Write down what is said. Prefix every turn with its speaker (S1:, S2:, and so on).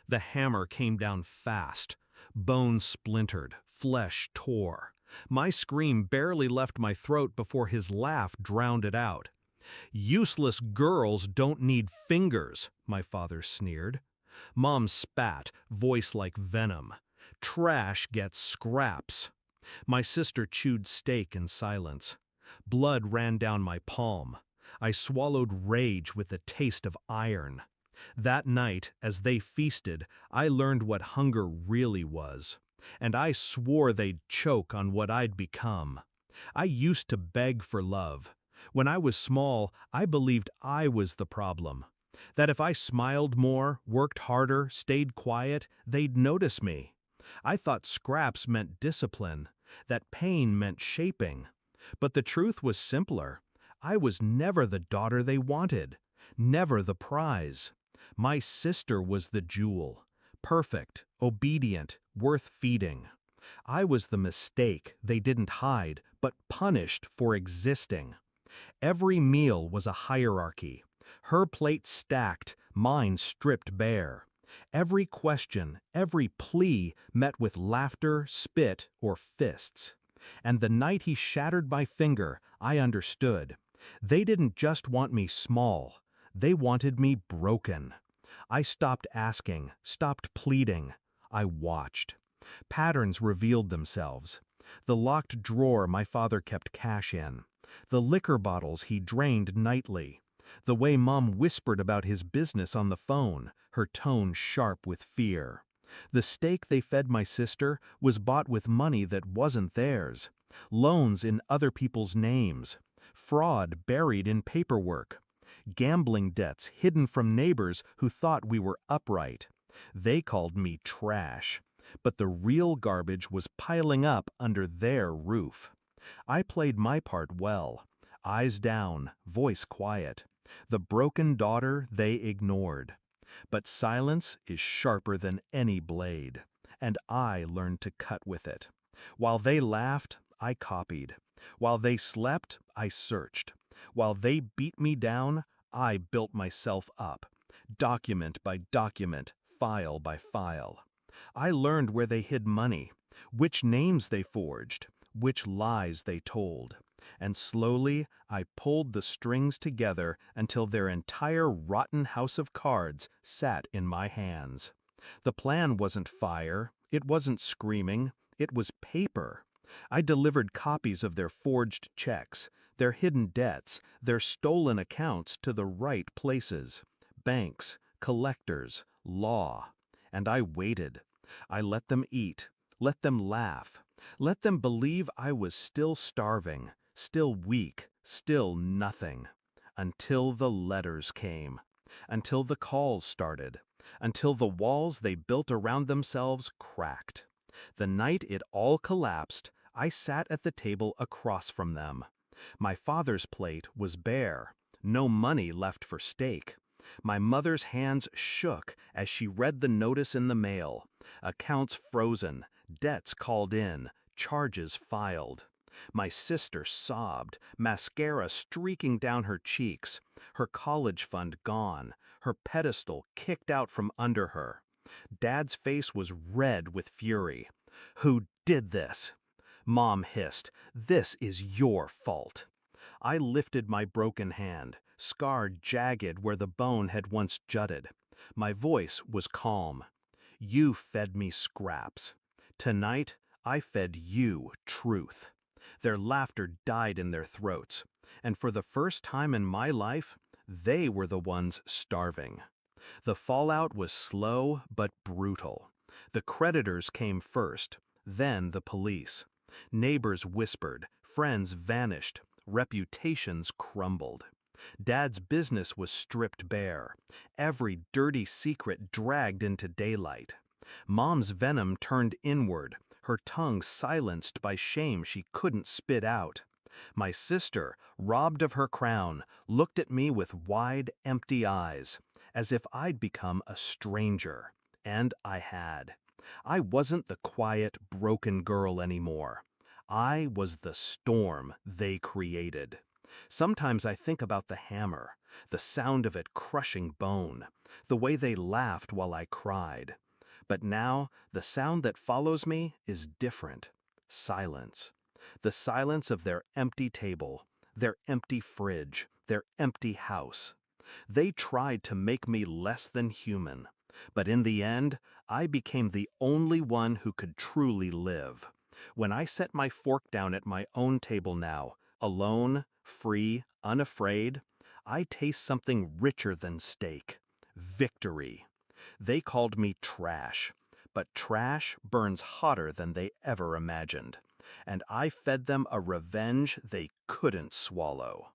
S1: The hammer came down fast. Bone splintered, flesh tore. My scream barely left my throat before his laugh drowned it out. "Useless girls don't need fingers," my father sneered. Mom spat, voice like venom. "Trash gets scraps." My sister chewed steak in silence. Blood ran down my palm. I swallowed rage with the taste of iron. That night, as they feasted, I learned what hunger really was. And I swore they'd choke on what I'd become. I used to beg for love. When I was small, I believed I was the problem. That if I smiled more, worked harder, stayed quiet, they'd notice me. I thought scraps meant discipline, that pain meant shaping. But the truth was simpler. I was never the daughter they wanted, never the prize. My sister was the jewel, perfect, obedient, worth feeding. I was the mistake they didn't hide, but punished for existing. Every meal was a hierarchy. Her plate stacked, mine stripped bare. Every question, every plea met with laughter, spit, or fists. And the night he shattered my finger, I understood. They didn't just want me small. They wanted me broken. I stopped asking, stopped pleading. I watched. Patterns revealed themselves. The locked drawer my father kept cash in. The liquor bottles he drained nightly. The way Mom whispered about his business on the phone, her tone sharp with fear. The steak they fed my sister was bought with money that wasn't theirs. Loans in other people's names. Fraud buried in paperwork. Gambling debts hidden from neighbors who thought we were upright. They called me trash. But the real garbage was piling up under their roof. I played my part well. Eyes down, voice quiet. The broken daughter they ignored. But silence is sharper than any blade, and I learned to cut with it. While they laughed, I copied. While they slept, I searched. While they beat me down, I built myself up. Document by document, file by file. I learned where they hid money, which names they forged, which lies they told. And slowly I pulled the strings together until their entire rotten house of cards sat in my hands. The plan wasn't fire, it wasn't screaming, it was paper. I delivered copies of their forged checks, their hidden debts, their stolen accounts to the right places. Banks, collectors, law. And I waited. I let them eat, let them laugh, let them believe I was still starving, still weak, still nothing. Until the letters came. Until the calls started. Until the walls they built around themselves cracked. The night it all collapsed, I sat at the table across from them. My father's plate was bare, no money left for steak. My mother's hands shook as she read the notice in the mail. Accounts frozen, debts called in, charges filed. My sister sobbed, mascara streaking down her cheeks, her college fund gone, her pedestal kicked out from under her. Dad's face was red with fury. "Who did this?" Mom hissed, "This is your fault." I lifted my broken hand, scarred jagged where the bone had once jutted. My voice was calm. "You fed me scraps. Tonight, I fed you truth." Their laughter died in their throats, and for the first time in my life, they were the ones starving. The fallout was slow but brutal. The creditors came first, then the police. Neighbors whispered, friends vanished, reputations crumbled. Dad's business was stripped bare, every dirty secret dragged into daylight. Mom's venom turned inward, her tongue silenced by shame she couldn't spit out. My sister, robbed of her crown, looked at me with wide, empty eyes, as if I'd become a stranger. And I had. I wasn't the quiet, broken girl anymore. I was the storm they created. Sometimes I think about the hammer, the sound of it crushing bone, the way they laughed while I cried. But now, the sound that follows me is different. Silence. The silence of their empty table, their empty fridge, their empty house. They tried to make me less than human, but in the end, I became the only one who could truly live. When I set my fork down at my own table now, alone, free, unafraid, I taste something richer than steak. Victory. They called me trash, but trash burns hotter than they ever imagined, and I fed them a revenge they couldn't swallow.